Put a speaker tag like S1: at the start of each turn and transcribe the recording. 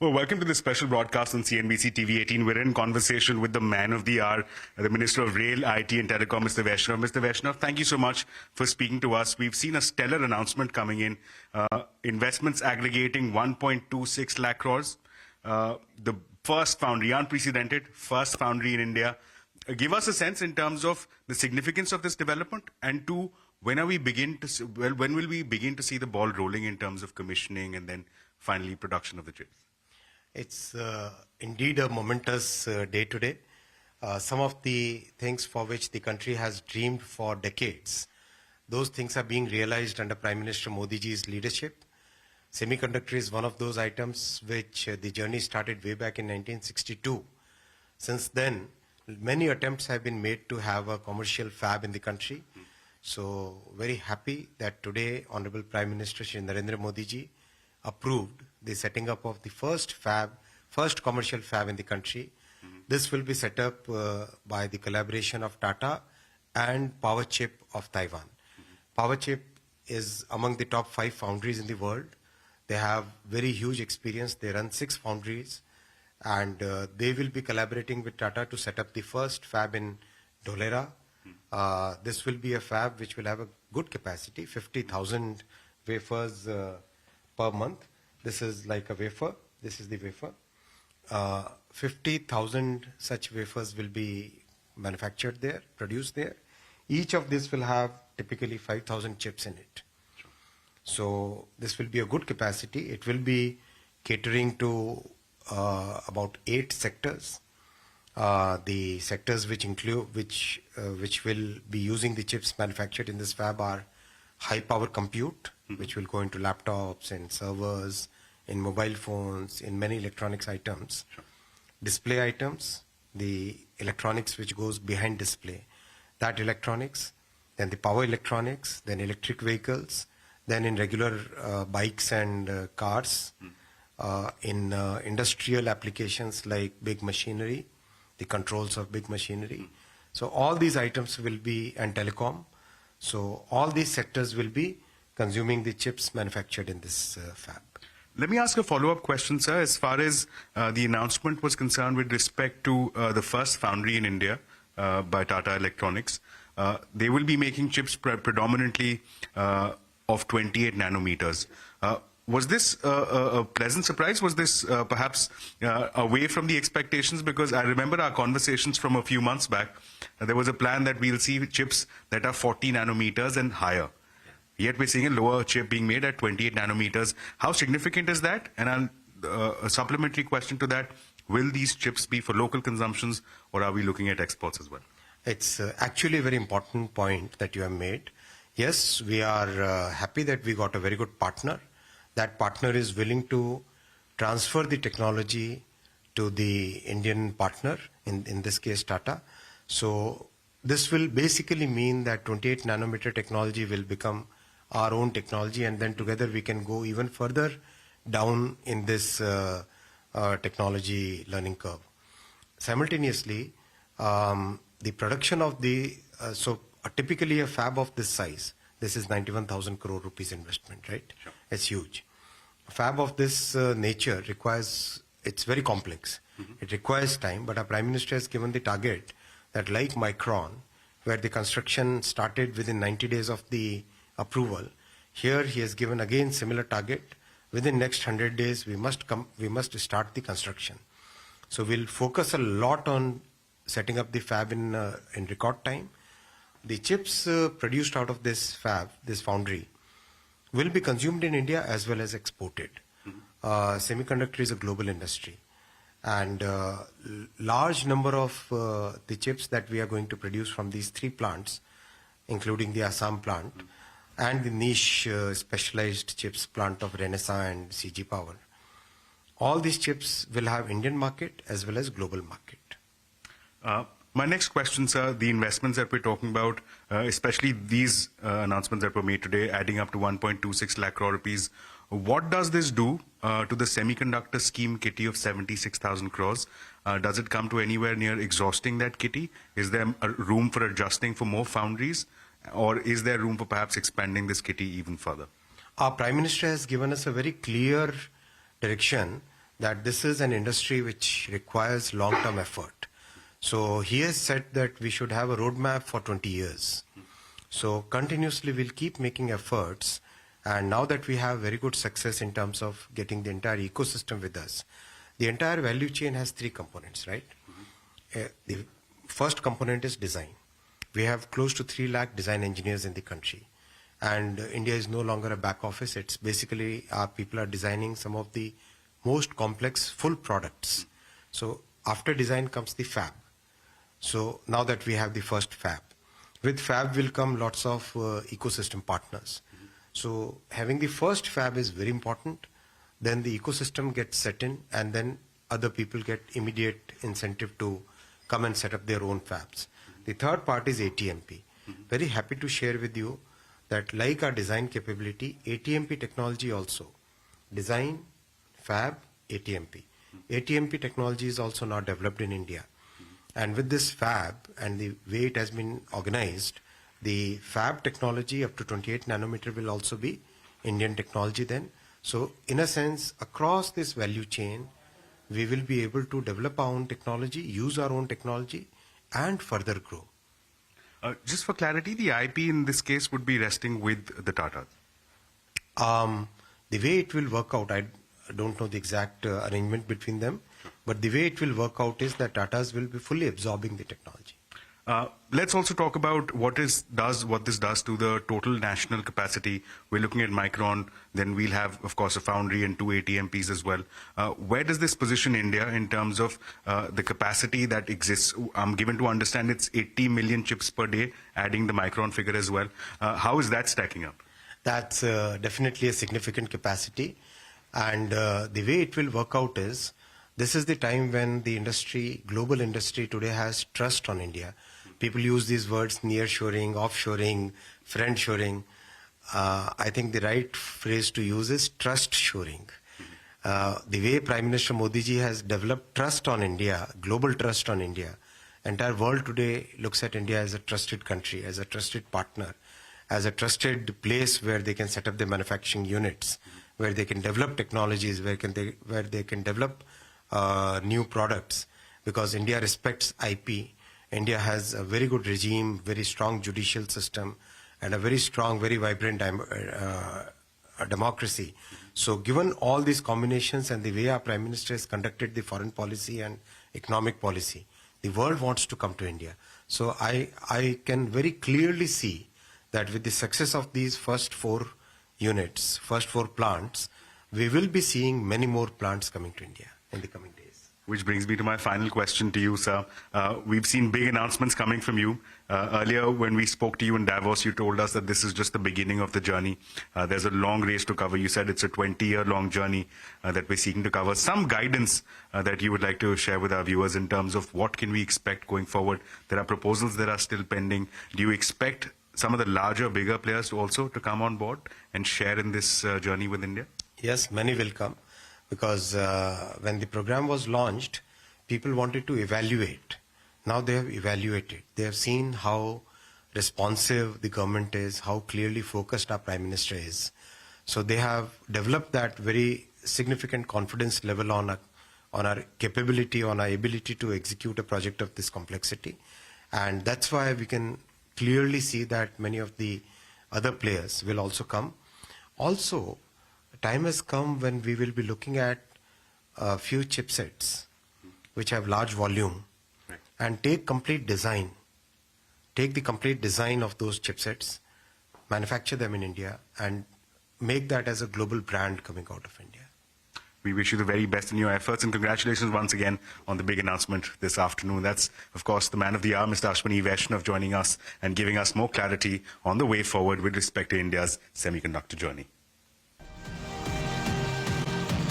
S1: Well, welcome to this special broadcast on CNBC-TV18. We're in conversation with the man of the hour, the Minister of Rail, IT and Telecom, Mr. Vaishnaw. Mr. Vaishnaw, thank you so much for speaking to us. We've seen a stellar announcement coming in, investments aggregating 1.26 lakh crores. The first foundry, unprecedented, first foundry in India. Give us a sense in terms of the significance of this development, and two, when will we begin to see the ball rolling in terms of commissioning and then finally production of the chips?
S2: It's indeed a momentous day today. Some of the things for which the country has dreamed for decades, those things are being realized under Prime Minister Modi ji's leadership. Semiconductor is one of those items which the journey started way back in 1962. Since then, many attempts have been made to have a commercial fab in the country. So very happy that today Honorable Prime Minister Shri Narendra Modi ji approved the setting up of the first commercial fab in the country. This will be set up by the collaboration of Tata and Power Chip of Taiwan. Power Chip is among the top 5 foundries in the world. They have very huge experience. They run 6 foundries, and they will be collaborating with Tata to set up the first fab in Dholera. This will be a fab which will have a good capacity, 50,000 wafers per month. This is like a wafer. This is the wafer. 50,000 such wafers will be manufactured there, produced there. Each of these will have typically 5,000 chips in it. Sure. So this will be a good capacity. It will be catering to about 8 sectors. The sectors which will be using the chips manufactured in this fab are high power compute, which will go into laptops and servers, in mobile phones, in many electronics items. Sure. Display items, the electronics which goes behind display, that electronics, then the power electronics, then electric vehicles, then in regular bikes and cars, in industrial applications like big machinery, the controls of big machinery. So all these items will be, and telecom. So all these sectors will be consuming the chips manufactured in this fab.
S1: Let me ask a follow-up question, sir. As far as the announcement was concerned with respect to the first foundry in India by Tata Electronics, they will be making chips predominantly of 28 nanometers. Was this a pleasant surprise? Was this perhaps away from the expectations? Because I remember our conversations from a few months back. There was a plan that we'll see chips that are 40 nanometers and higher. Yet we're seeing a lower chip being made at 28 nanometers. How significant is that? And a supplementary question to that, will these chips be for local consumptions, or are we looking at exports as well?
S2: It's actually a very important point that you have made. Yes, we are happy that we got a very good partner. That partner is willing to transfer the technology to the Indian partner, in this case Tata. So this will basically mean that 28 nanometer technology will become our own technology, and then together we can go even further down in this technology learning curve. Simultaneously, the production of typically a fab of this size, this is 91,000 crore rupees investment, right? Sure. It's huge. A fab of this nature it's very complex. It requires time, but our Prime Minister has given the target that, like Micron, where the construction started within 90 days of the approval, here he has given again similar target. Within next 100 days, we must start the construction. So we'll focus a lot on setting up the fab in record time. The chips produced out of this fab, this foundry, will be consumed in India as well as exported. Semiconductor is a global industry, and large number of the chips that we are going to produce from these 3 plants, including the Assam plant, and the niche specialized chips plant of Renesas and CG Power. All these chips will have Indian market as well as global market.
S1: My next question, sir, the investments that we're talking about, especially these announcements that were made today, adding up to 1.26 lakh crore rupees, what does this do to the semiconductor scheme kitty of 76,000 crores? Does it come to anywhere near exhausting that kitty? Is there a room for adjusting for more foundries? Or is there room for perhaps expanding this kitty even further?
S2: Our Prime Minister has given us a very clear direction that this is an industry which requires long-term effort. So he has said that we should have a roadmap for 20 years. So continuously we'll keep making efforts, and now that we have very good success in terms of getting the entire ecosystem with us, the entire value chain has three components, right? The first component is design. We have close to 3 lakh design engineers in the country, and India is no longer a back office. It's basically our people are designing some of the most complex full products. So after design comes the fab. So now that we have the first fab, with fab will come lots of ecosystem partners. So having the first fab is very important. Then the ecosystem gets set in, and then other people get immediate incentive to come and set up their own fabs. The third part is ATMP. Very happy to share with you that like our design capability, ATMP technology also. Design, fab, ATMP. ATMP technology is also now developed in India. And with this fab and the way it has been organized, the fab technology up to 28 nanometer will also be Indian technology then. So in a sense, across this value chain, we will be able to develop our own technology, use our own technology, and further grow.
S1: Just for clarity, the IP in this case would be resting with the Tatas.
S2: The way it will work out, I don't know the exact arrangement between them, but the way it will work out is that Tatas will be fully absorbing the technology.
S1: Let's also talk about what this does to the total national capacity. We're looking at Micron, then we'll have, of course, a foundry and 2 ATMPs as well. Where does this position India in terms of the capacity that exists? I'm given to understand it's 80 million chips per day, adding the Micron figure as well. How is that stacking up?
S2: That's definitely a significant capacity. And the way it will work out is, this is the time when the industry, global industry today has trust on India. People use these words nearshoring, offshoring, friendshoring. I think the right phrase to use is trust shoring. The way Prime Minister Modi ji has developed trust on India, global trust on India, entire world today looks at India as a trusted country, as a trusted partner, as a trusted place where they can set up their manufacturing units, where they can develop technologies, where they can develop new products, because India respects IP. India has a very good regime, very strong judicial system, and a very strong, very vibrant democracy. So given all these combinations and the way our Prime Minister has conducted the foreign policy and economic policy, the world wants to come to India. So I can very clearly see that with the success of these first 4 units, first 4 plants, we will be seeing many more plants coming to India in the coming days.
S1: Which brings me to my final question to you, sir. We've seen big announcements coming from you. Earlier, when we spoke to you in Davos, you told us that this is just the beginning of the journey. There's a long race to cover. You said it's a 20-year-long journey that we're seeking to cover. Some guidance that you would like to share with our viewers in terms of what can we expect going forward? There are proposals that are still pending. Do you expect some of the larger, bigger players also to come on board and share in this journey with India?
S2: Yes, many will come. Because when the program was launched, people wanted to evaluate. Now they have evaluated. They have seen how responsive the government is, how clearly focused our Prime Minister is. So they have developed that very significant confidence level on our capability, on our ability to execute a project of this complexity. And that's why we can clearly see that many of the other players will also come. Also, time has come when we will be looking at a few chipsets which have large volume, and take complete design. Take the complete design of those chipsets, manufacture them in India, and make that as a global brand coming out of India.
S1: We wish you the very best in your efforts, and congratulations once again on the big announcement this afternoon. That's, of course, the man of the hour, Mr. Ashwini Vaishnaw, joining us and giving us more clarity on the way forward with respect to India's semiconductor journey.